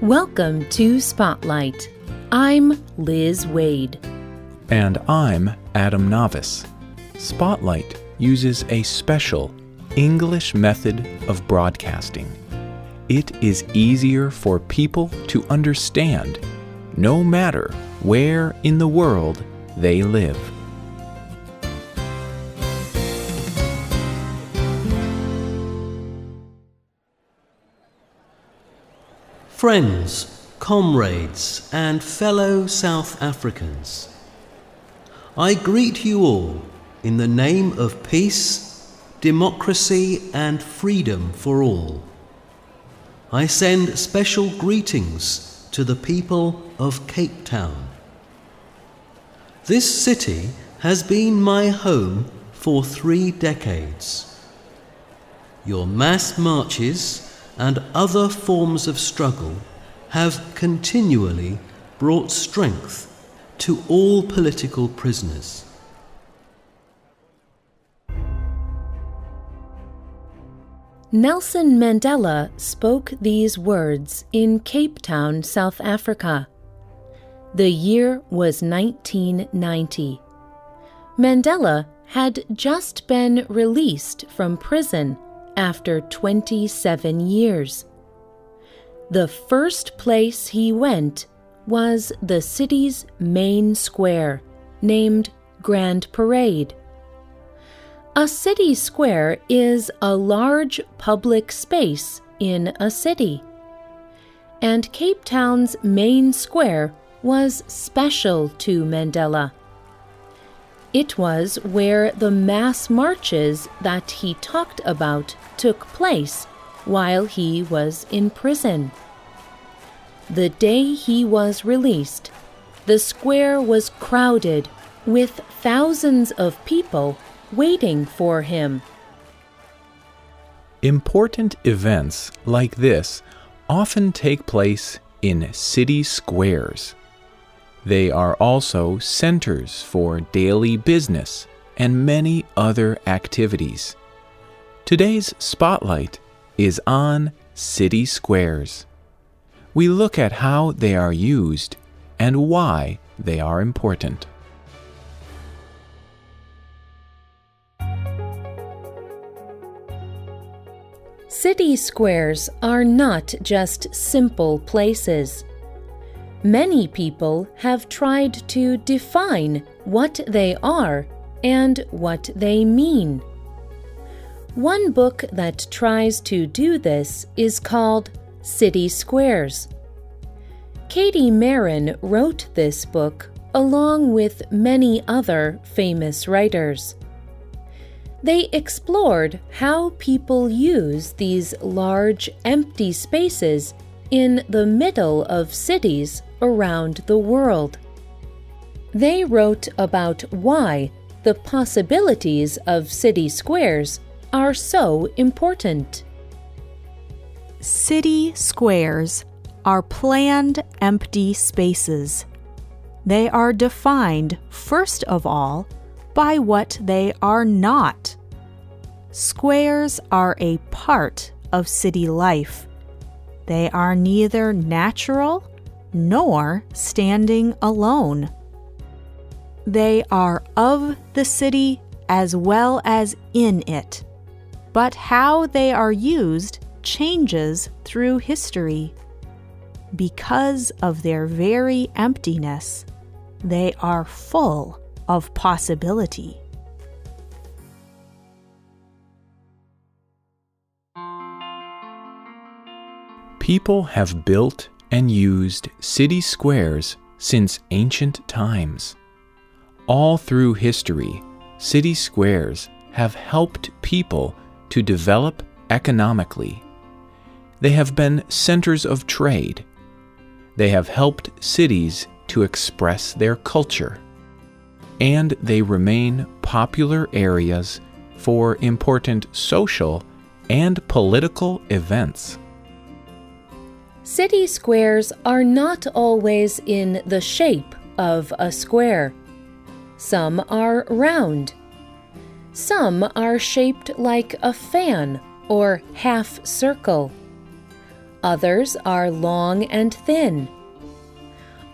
Welcome to Spotlight. I'm Liz Wade. And I'm Adam Navis. Spotlight uses a special English method of broadcasting. It is easier for people to understand, no matter where in the world they live. Friends, comrades, and fellow South Africans, I greet you all in the name of peace, democracy, and freedom for all. I send special greetings to the people of Cape Town. This city has been my home for 3 decades. Your mass marches and other forms of struggle have continually brought strength to all political prisoners. Nelson Mandela spoke these words in Cape Town, South Africa. The year was 1990. Mandela had just been released from prison after 27 years. The first place he went was the city's main square, named Grand Parade. A city square is a large public space in a city. And Cape Town's main square was special to Mandela. It was where the mass marches that he talked about took place while he was in prison. The day he was released, the square was crowded with thousands of people waiting for him. Important events like this often take place in city squares. They are also centers for daily business and many other activities. Today's spotlight is on city squares. We look at how they are used and why they are important. City squares are not just simple places. Many people have tried to define what they are and what they mean. One book that tries to do this is called City Squares. Katie Marin wrote this book along with many other famous writers. They explored how people use these large empty spaces in the middle of cities around the world. They wrote about why the possibilities of city squares are so important. City squares are planned empty spaces. They are defined, first of all, by what they are not. Squares are a part of city life. They are neither natural nor standing alone. They are of the city as well as in it, but how they are used changes through history. Because of their very emptiness, they are full of possibility. People have built and used city squares since ancient times. All through history, city squares have helped people to develop economically. They have been centers of trade. They have helped cities to express their culture. And they remain popular areas for important social and political events. City squares are not always in the shape of a square. Some are round. Some are shaped like a fan or half circle. Others are long and thin.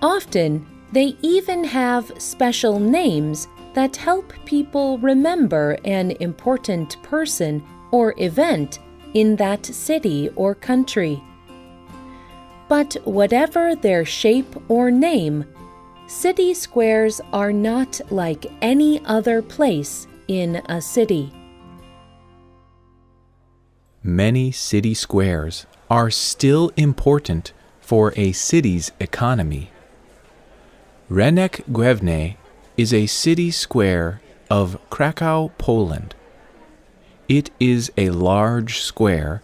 Often, they even have special names that help people remember an important person or event in that city or country. But whatever their shape or name, city squares are not like any other place in a city. Many city squares are still important for a city's economy. Rynek Główny is a city square of Krakow, Poland. It is a large square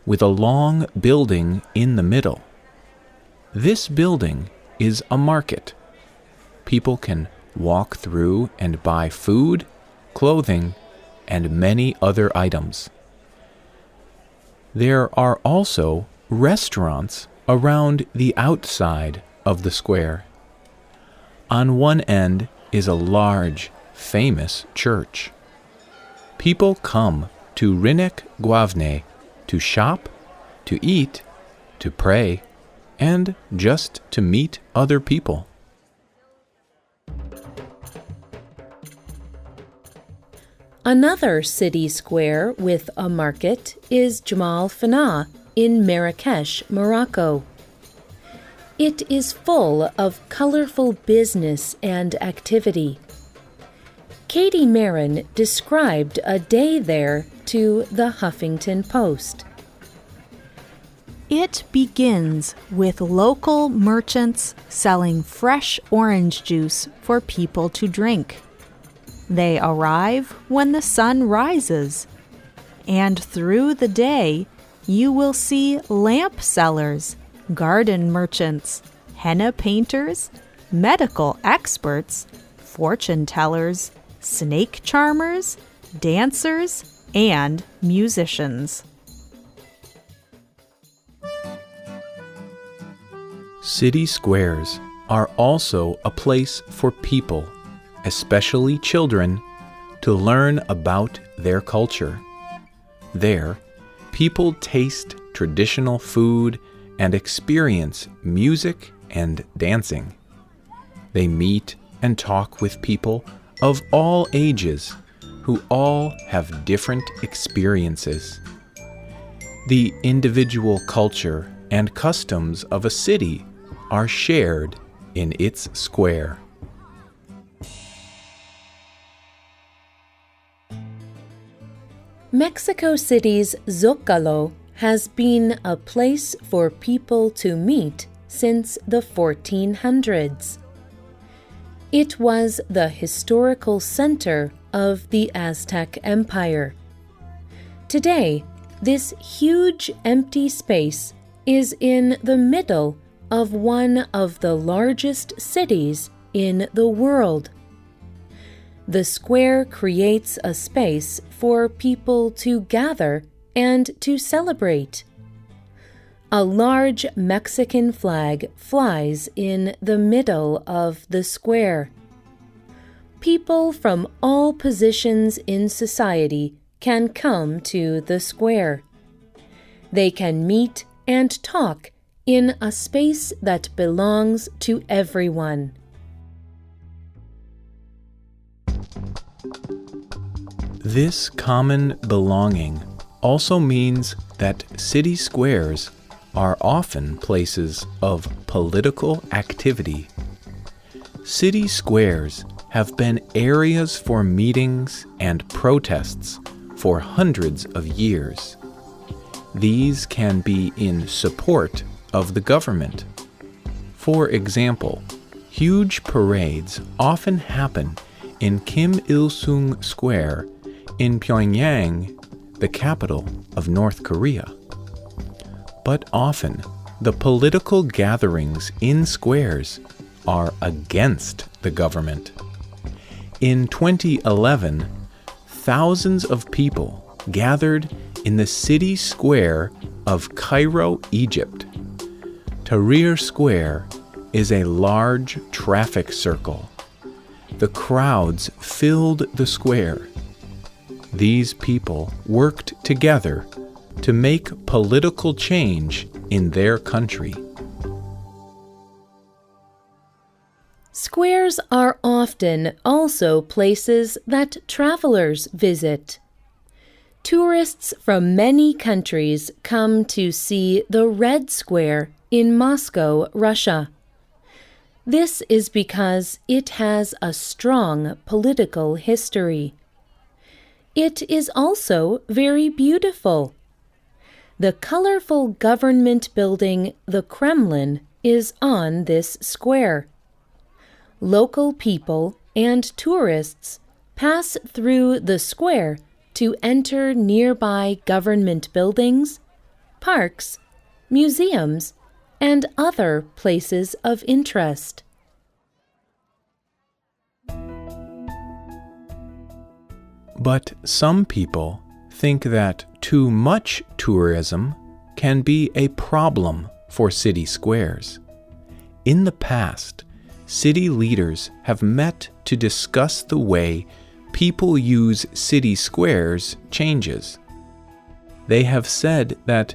with a long building in the middle. This building is a market. People can walk through and buy food, clothing, and many other items. There are also restaurants around the outside of the square. On one end is a large, famous church. People come to Rynek Główny to shop, to eat, to pray, and just to meet other people. Another city square with a market is Jemaa el-Fnaa in Marrakesh, Morocco. It is full of colorful business and activity. Katie Marin described a day there to the Huffington Post. It begins with local merchants selling fresh orange juice for people to drink. They arrive when the sun rises, and through the day you will see lamp sellers, garden merchants, henna painters, medical experts, fortune tellers, snake charmers, dancers, and musicians. City squares are also a place for people, especially children, to learn about their culture. There, people taste traditional food and experience music and dancing. They meet and talk with people of all ages who all have different experiences. The individual culture and customs of a city are shared in its square. Mexico City's Zócalo has been a place for people to meet since the 1400s. It was the historical center of the Aztec Empire. Today, this huge empty space is in the middle of one of the largest cities in the world. The square creates a space for people to gather and to celebrate. A large Mexican flag flies in the middle of the square. People from all positions in society can come to the square. They can meet and talk in a space that belongs to everyone. This common belonging also means that city squares are often places of political activity. City squares have been areas for meetings and protests for hundreds of years. These can be in support of the government. For example, huge parades often happen in Kim Il-sung Square in Pyongyang, the capital of North Korea. But often, the political gatherings in squares are against the government. In 2011, thousands of people gathered in the city square of Cairo, Egypt. Tahrir Square is a large traffic circle. The crowds filled the square. These people worked together to make political change in their country. Squares are often also places that travelers visit. Tourists from many countries come to see the Red Square in Moscow, Russia. This is because it has a strong political history. It is also very beautiful. The colorful government building, the Kremlin, is on this square. Local people and tourists pass through the square to enter nearby government buildings, parks, museums, and other places of interest. But some people think that too much tourism can be a problem for city squares. In the past, city leaders have met to discuss the way people use city squares changes. They have said that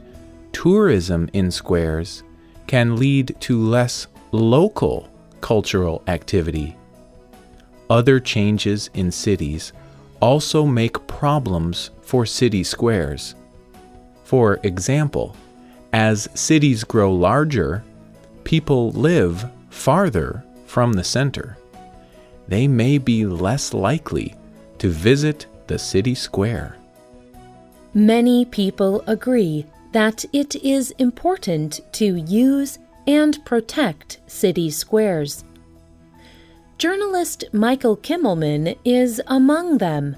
tourism in squares can lead to less local cultural activity. Other changes in cities also make problems for city squares. For example, as cities grow larger, people live farther from the center. They may be less likely to visit the city square. Many people agree that it is important to use and protect city squares. Journalist Michael Kimmelman is among them.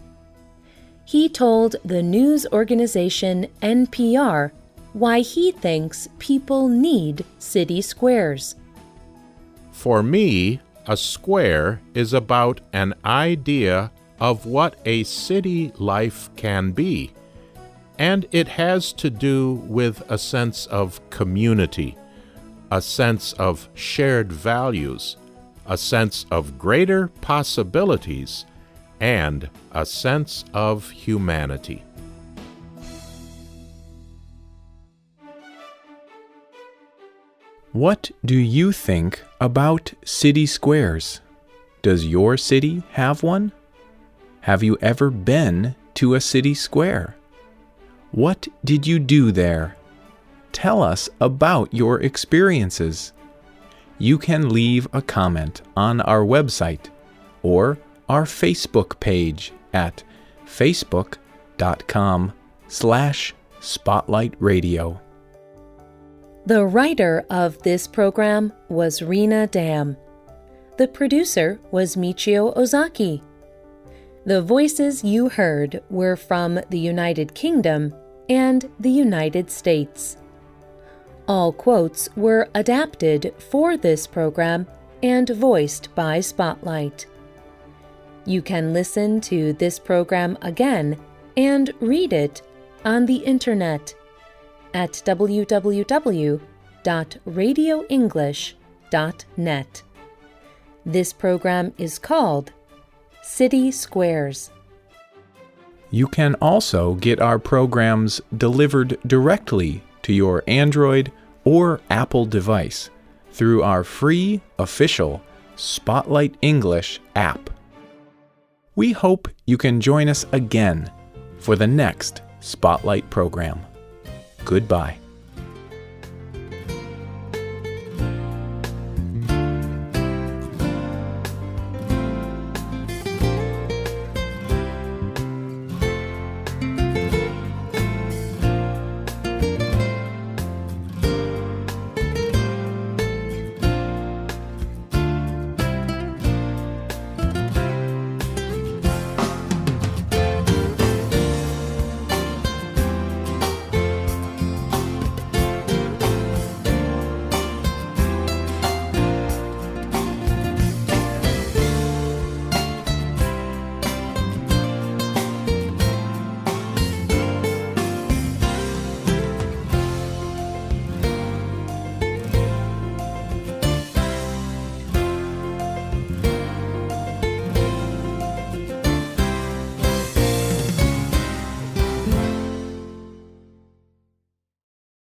He told the news organization NPR why he thinks people need city squares. For me, a square is about an idea of what a city life can be, and it has to do with a sense of community, a sense of shared values, a sense of greater possibilities, and a sense of humanity. What do you think about city squares? Does your city have one? Have you ever been to a city square? What did you do there? Tell us about your experiences. You can leave a comment on our website or our Facebook page at facebook.com/spotlightradio. The writer of this program was Rena Dam. The producer was Michio Ozaki. The voices you heard were from the United Kingdom and the United States. All quotes were adapted for this program and voiced by Spotlight. You can listen to this program again and read it on the internet at www.radioenglish.net. This program is called City Squares. You can also get our programs delivered directly to your Android or Apple device through our free official Spotlight English app. We hope you can join us again for the next Spotlight program. Goodbye.